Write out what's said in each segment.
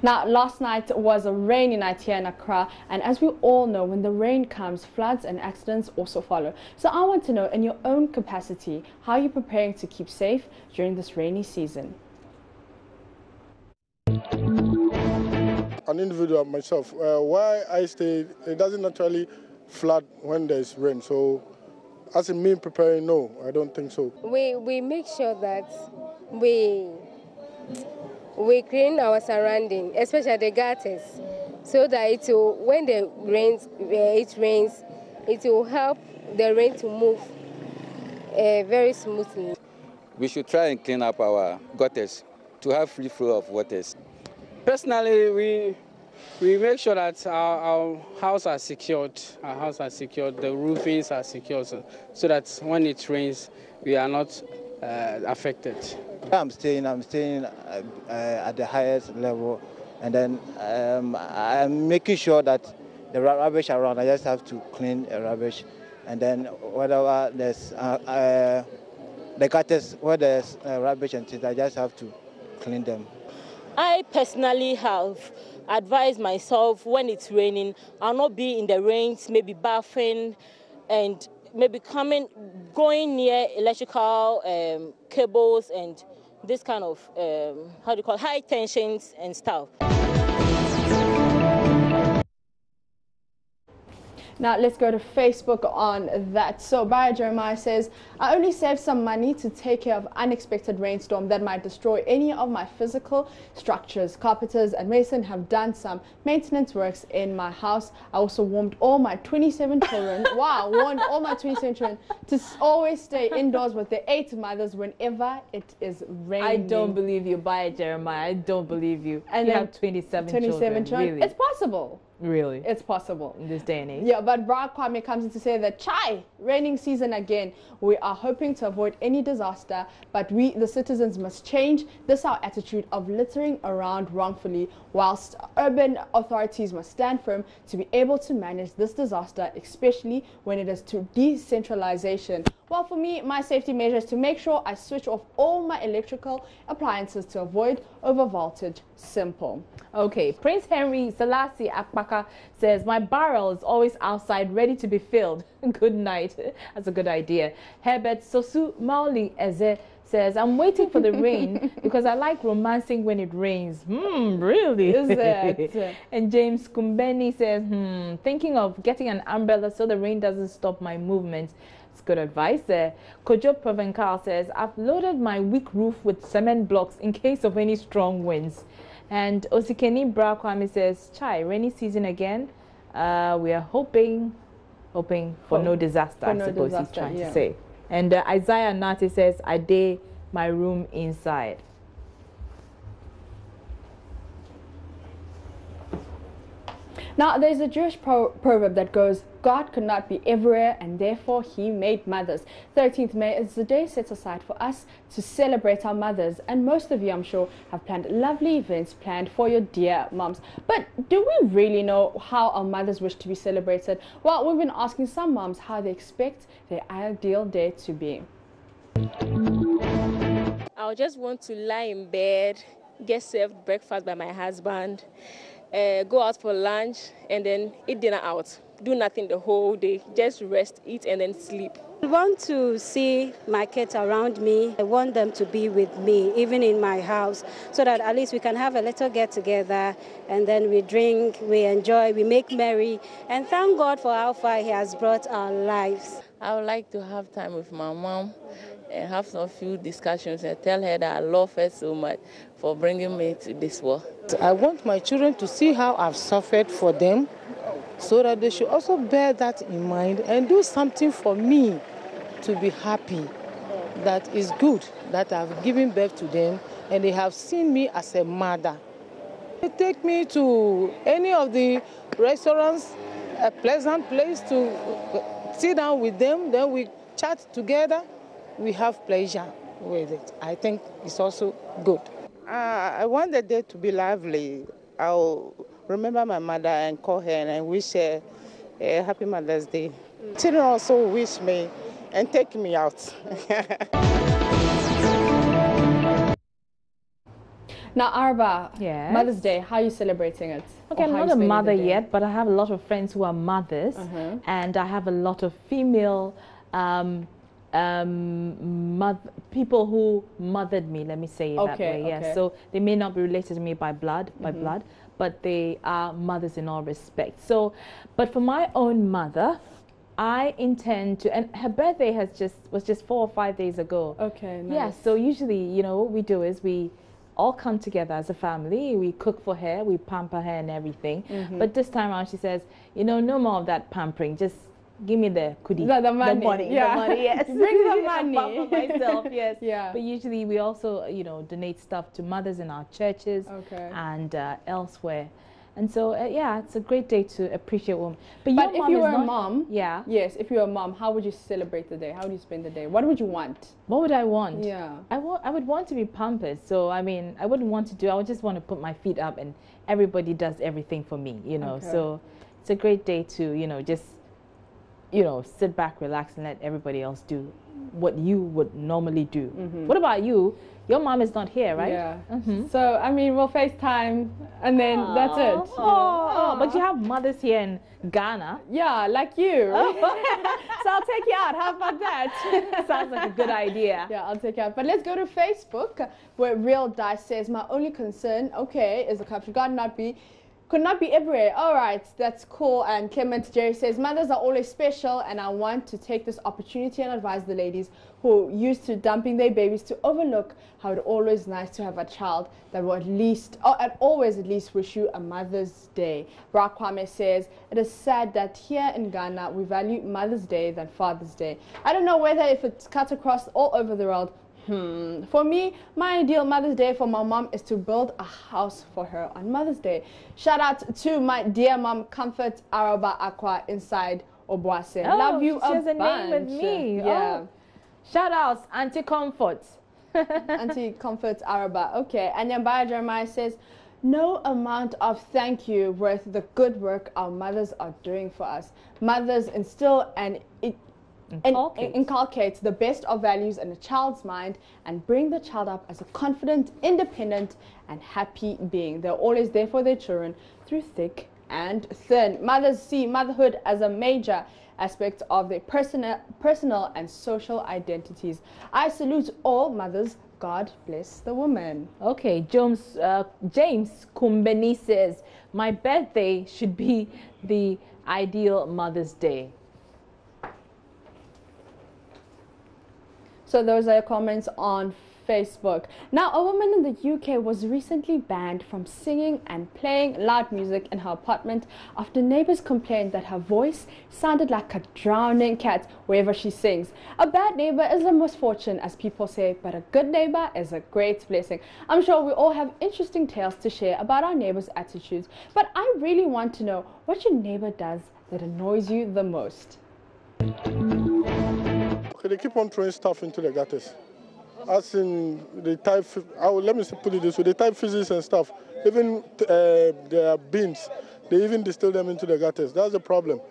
Now, last night was a rainy night here in Accra, and as we all know, when the rain comes, floods and accidents also follow. So I want to know, in your own capacity, how are you preparing to keep safe during this rainy season? An individual myself, where I stay, it doesn't naturally flood when there's rain. So, as in me preparing, no, I don't think so. We make sure that we clean our surroundings, especially the gutters, so that it will, when it rains, it will help the rain to move very smoothly. We should try and clean up our gutters to have free flow of waters. Personally, we make sure that our house are secured. Our house are secured. The roofings are secured, so that when it rains, we are not affected. I'm staying at the highest level, and then I'm making sure that the rubbish around, I just have to clean the rubbish, and then whatever there's the gutters where there's rubbish and things, I just have to clean them. I personally have advised myself when it's raining, I'll not be in the rains, maybe bathing and maybe going near electrical cables and this kind of, high tensions and stuff. Now let's go to Facebook on that. So Barry Jeremiah says, I only saved some money to take care of unexpected rainstorm that might destroy any of my physical structures. Carpenters and mason have done some maintenance works in my house. I also warned all my 27 children, warned all my 27 children to always stay indoors with their 8 mothers whenever it is raining. I don't believe you, Barry Jeremiah. I don't believe you. And you have 27 children. Really? It's possible. Really? It's possible. In this day and age. Yeah, but Brad Kwame comes in to say that, raining season again. We are hoping to avoid any disaster, but we, the citizens, must change this our attitude of littering around wrongfully, whilst urban authorities must stand firm to be able to manage this disaster, especially when it is to decentralization. Well, for me, my safety measure is to make sure I switch off all my electrical appliances to avoid overvoltage. Simple. Okay, Prince Henry Selassie Akpaka says, my barrel is always outside ready to be filled. Good night. That's a good idea. Herbert Sosu Mauli Eze says, I'm waiting for the rain because I like romancing when it rains. Really? Is it? And James Kumbeni says, thinking of getting an umbrella so the rain doesn't stop my movements. It's good advice there. Kojo Provencal says, I've loaded my weak roof with cement blocks in case of any strong winds. And Osikeni Brakwame says, rainy season again. We are hoping for no disaster, I suppose he's trying to say. And Isaiah Nati says, I day my room inside. Now, there's a Jewish proverb that goes, God could not be everywhere and therefore he made mothers. 13th May is the day set aside for us to celebrate our mothers. And most of you, I'm sure, have planned lovely events planned for your dear moms. But do we really know how our mothers wish to be celebrated? Well, we've been asking some moms how they expect their ideal day to be. I just want to lie in bed, get served breakfast by my husband, go out for lunch, and then eat dinner out. Do nothing the whole day, just rest, eat, and then sleep. I want to see my kids around me. I want them to be with me, even in my house, so that at least we can have a little get-together, and then we drink, we enjoy, we make merry, and thank God for how far He has brought our lives. I would like to have time with my mom and have some few discussions and tell her that I love her so much for bringing me to this world. I want my children to see how I've suffered for them, so that they should also bear that in mind and do something for me to be happy. That is good, that I've given birth to them and they have seen me as a mother. They take me to any of the restaurants, a pleasant place to sit down with them, then we chat together, we have pleasure with it. I think it's also good. I want the day to be lively. I'll remember my mother and call her and wish her a happy Mother's Day. Children also wish me and take me out. Now, Arba, Yes. Mother's Day, how are you celebrating it? Okay, I'm not a mother yet, but I have a lot of friends who are mothers, and I have a lot of female people who mothered me, let me say it that way. Yes, so they may not be related to me by blood, but they are mothers in all respects. So, but for my own mother, I intend to, and her birthday was just 4 or 5 days ago. Okay, nice. Yeah, so usually, you know, what we do is we all come together as a family, we cook for her, we pamper her and everything. But this time around she says, you know, no more of that pampering, just give me the kudi, the money, yeah. The money, yes. Bring the money. Pamper myself, yes. Yeah. But usually we also, you know, donate stuff to mothers in our churches and elsewhere. And so, yeah, it's a great day to appreciate women. But if you were a mom, yes, if you were a mom, how would you celebrate the day? How would you spend the day? What would you want? What would I want? Yeah. I would want to be pampered. So, I mean, I wouldn't want to do, I would just want to put my feet up and everybody does everything for me, you know. So, it's a great day to, you know, just, you know, sit back, relax, and let everybody else do what you would normally do. What about you? Your mom is not here, right? Yeah. So, I mean, we'll FaceTime and then that's it. Oh, but you have mothers here in Ghana. Yeah, like you. So I'll take you out. How about that? Sounds like a good idea. Yeah, I'll take you out. But let's go to Facebook, where Real Dice says, my only concern, is the caption, could not be everywhere. All right, that's cool. And Clement Jerry says, mothers are always special, and I want to take this opportunity and advise the ladies who are used to dumping their babies to overlook how it's always nice to have a child that will always at least wish you a Mother's Day. Brock Kwame says, it is sad that here in Ghana we value Mother's Day than Father's Day. I don't know whether if it's cut across all over the world. For me, my ideal Mother's Day for my mom is to build a house for her on Mother's Day. Shout out to my dear mom, Comfort Araba Aqua inside Obuase. Love you she has a bunch. name with me. Yeah. Oh. Shout outs, Auntie Comfort. Auntie Comfort Araba. Okay. And Nyambaya Jeremiah says, no amount of thank you worth the good work our mothers are doing for us. Mothers instill and inculcate the best of values in a child's mind and bring the child up as a confident, independent, and happy being. They're always there for their children through thick and thin. Mothers see motherhood as a major aspect of their personal and social identities. I salute all mothers. God bless the woman. Okay, James Kumbeni says, my birthday should be the ideal Mother's Day. So those are your comments on Facebook. Now, a woman in the UK was recently banned from singing and playing loud music in her apartment after neighbours complained that her voice sounded like a drowning cat wherever she sings. A bad neighbour is a misfortune, as people say, but a good neighbour is a great blessing. I'm sure we all have interesting tales to share about our neighbours' attitudes, but I really want to know what your neighbour does that annoys you the most. Okay, they keep on throwing stuff into the gutters. As in, they type, let me put it this way, they type physics and stuff. Even their bins, they even distill them into the gutters. That's the problem.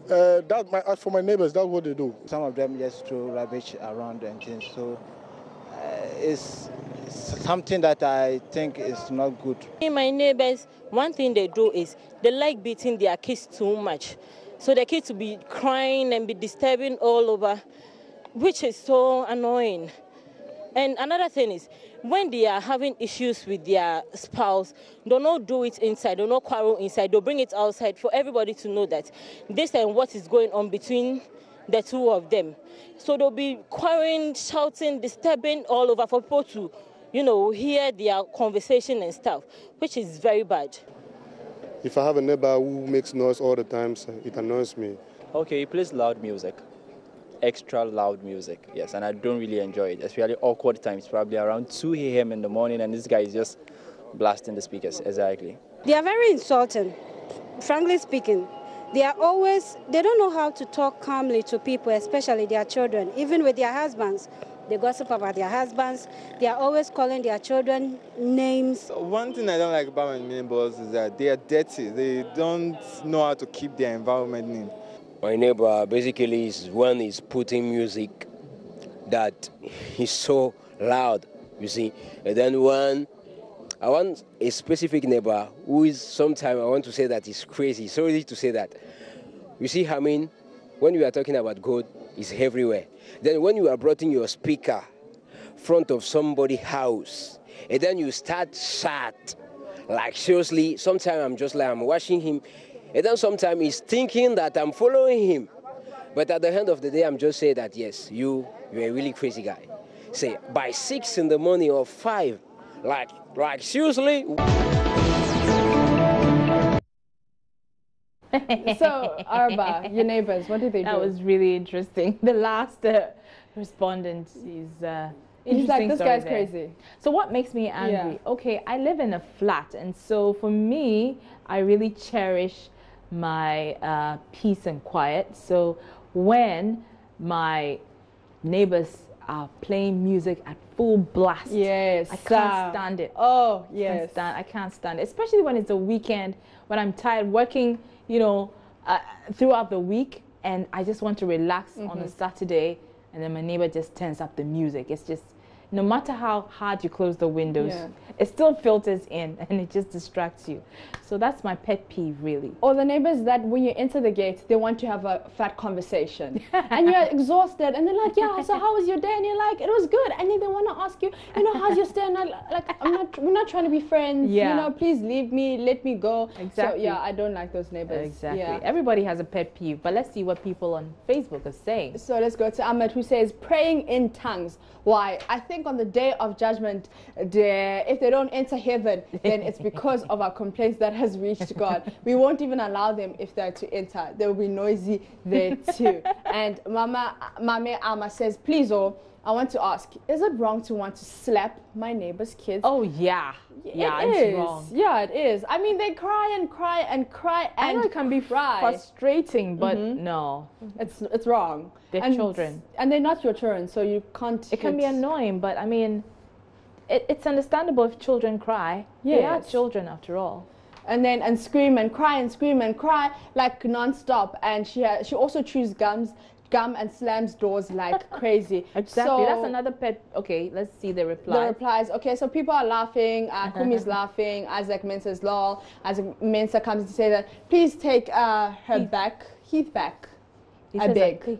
For my neighbors, that's what they do. Some of them just throw rubbish around and things. So it's something that I think is not good. My neighbors, one thing they do is they like beating their kids too much. So the kids will be crying and be disturbing all over, which is so annoying. And another thing is, when they are having issues with their spouse, do not do it inside, do not quarrel inside, they'll bring it outside for everybody to know that this and what is going on between the two of them. So they'll be quarreling, shouting, disturbing all over for people to, you know, hear their conversation and stuff, which is very bad. If I have a neighbor who makes noise all the time, it annoys me. Okay, he plays loud music. Extra loud music, yes, and I don't really enjoy it, especially awkward times, probably around 2 a.m. in the morning, and this guy is just blasting the speakers, exactly. They are very insulting, frankly speaking. They don't know how to talk calmly to people, especially their children, even with their husbands. They gossip about their husbands. They are always calling their children names. One thing I don't like about my neighbors is that they are dirty. They don't know how to keep their environment neat. My neighbor basically is one is putting music that is so loud, you see. And then one I want a specific neighbor who is sometimes I want to say that is crazy. So easy to say that. You see, I mean, when we are talking about God, it's everywhere. Then when you are brought in your speaker front of somebody's house, and then you start chat, like seriously, sometimes I'm just like I'm watching him, and then sometimes he's thinking that I'm following him. But at the end of the day, I'm just saying that yes, you're a really crazy guy. Say by 6 in the morning or 5, like seriously. So, Arba, your neighbors, what did they do? That was really interesting. The last respondent is he's like, this guy's there. crazy. So what makes me angry? Okay, I live in a flat, and so for me, I really cherish my peace and quiet. So when my neighbors are playing music at full blast, yes, I can't stand it. Oh, yes. I can't stand it, especially when it's a weekend, when I'm tired working, you know, throughout the week, and I just want to relax on a Saturday, and then my neighbor just turns up the music. It's just, no matter how hard you close the windows, it still filters in and it just distracts you. So that's my pet peeve, really. Or the neighbors that when you enter the gate, they want to have a fat conversation. And you're exhausted and they're like, yeah, so how was your day? And you're like, it was good. And then they want to ask you, you know, how's your stay? And I'm like, we're not trying to be friends. You know, please leave me, let me go. Exactly. So yeah, I don't like those neighbors. Exactly. Yeah. Everybody has a pet peeve, but let's see what people on Facebook are saying. So let's go to Ahmed, who says praying in tongues. Why? I think on the day of judgment, if they don't enter heaven, then it's because of our complaints that has reached God. We won't even allow them if they're to enter. They will be noisy there too. And Mame Alma says, please, I want to ask, is it wrong to want to slap my neighbor's kids? Oh, yeah. Yeah, it's wrong. Yeah, it is. I mean, they cry and cry and cry and I know it can be frustrating, but no. It's wrong. They're children. And they're not your children, so you can't. It can be annoying, but I mean, it's understandable if children cry. Yes. They are children after all. And scream and cry like non-stop. And she also chews gum and slams doors like crazy. Exactly. So that's another pet. Okay, let's see the replies. The replies. Okay, so people are laughing. Kumi's laughing. Isaac Mensah's lol. Isaac Mensah comes to say that please take Heath back. I beg.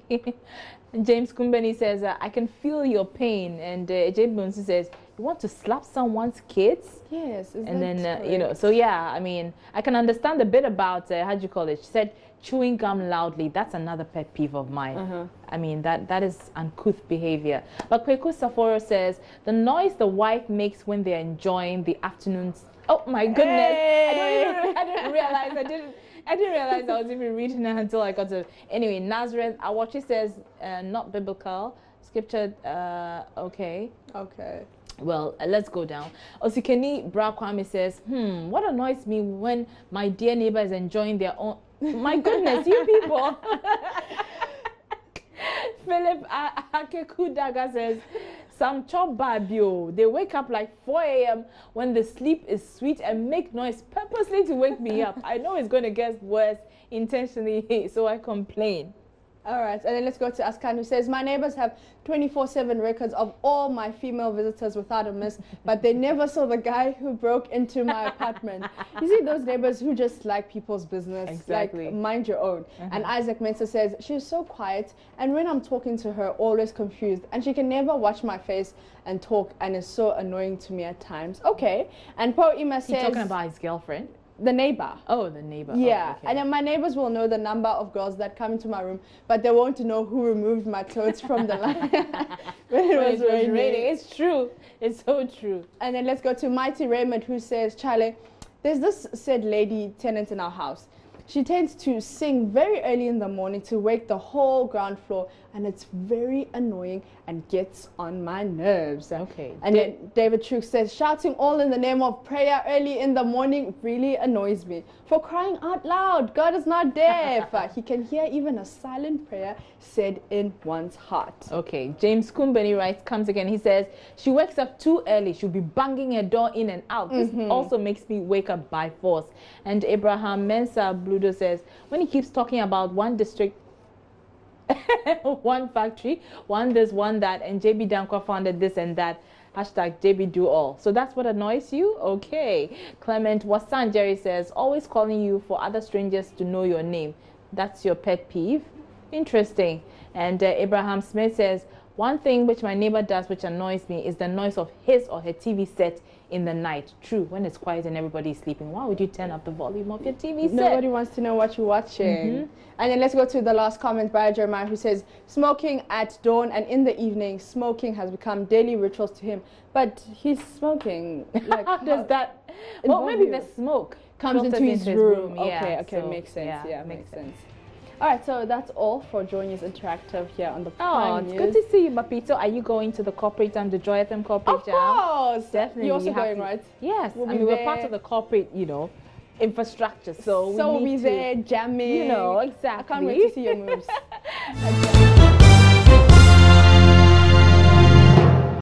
James Kumbeni says, I can feel your pain. And Jay Bunsi says, you want to slap someone's kids? Yes. And then, you know, so yeah, I mean, I can understand a bit about, how do you call it? She said, chewing gum loudly. That's another pet peeve of mine. I mean, that is uncouth behavior. But Kweku Saforo says, the noise the wife makes when they're enjoying the afternoons. Oh my goodness. Hey. I didn't realize I was even reading that until I got to. Anyway, Nazareth Awachi says, not biblical. Scripture, okay. Okay. Well, let's go down. Osikeni Brakwame says, what annoys me when my dear neighbor is enjoying their own. My goodness, you people. Philip Akekudaga says, some chop babio. They wake up like 4 a.m. when the sleep is sweet and make noise purposely to wake me up. I know it's going to get worse intentionally, so I complain. All right, and then let's go to Askan, who says, my neighbors have 24/7 records of all my female visitors without a miss, but they never saw the guy who broke into my apartment. You see those neighbors who just like people's business, exactly. Like mind your own. And Isaac Mensah says, she's so quiet, and when I'm talking to her, always confused, and she can never watch my face and talk, and is so annoying to me at times. Okay, and Po Ima says... He's talking about his girlfriend? The neighbor. Oh, the neighbor. Yeah, okay. And then my neighbors will know the number of girls that come into my room, but they won't know who removed my clothes from the line when it was raining. It's true. It's so true. And then let's go to Mighty Raymond, who says, Charlie, there's this said lady tenant in our house. She tends to sing very early in the morning to wake the whole ground floor, and it's very annoying and gets on my nerves. Okay. And then David Truk says, shouting all in the name of prayer early in the morning really annoys me. For crying out loud, God is not deaf. He can hear even a silent prayer said in one's heart. Okay. James Kumbeni comes again. He says, she wakes up too early. She'll be banging her door in and out. This also makes me wake up by force. And Abraham Mensah Bludo says, when he keeps talking about one district, one factory, one this, one that, and JB Dankwa founded this and that, Hashtag JB do all. So that's what annoys you? Okay. Clement Wasan Jerry says, always calling you for other strangers to know your name. That's your pet peeve? Interesting. And Abraham Smith says, one thing which my neighbor does which annoys me is the noise of his or her TV set in the night. True, when it's quiet and everybody is sleeping, why would you turn up the volume of your TV set? Nobody wants to know what you're watching. And then let's go to the last comment by Jeremiah, who says, smoking at dawn and in the evening, smoking has become daily rituals to him. But he's smoking. Like, how does that? Well, maybe the smoke comes into his room. Yeah, okay, so, makes sense. yeah, Makes sense. All right, so that's all for Joy News Interactive here on the Prime News. It's good to see you, Mapito. Are you going to the corporate jam, the Joy FM corporate jam? Of course, definitely. You're also going, right? Yes, we're part of the corporate, infrastructure. So we'll be there jamming. Exactly. I can't wait to see your moves.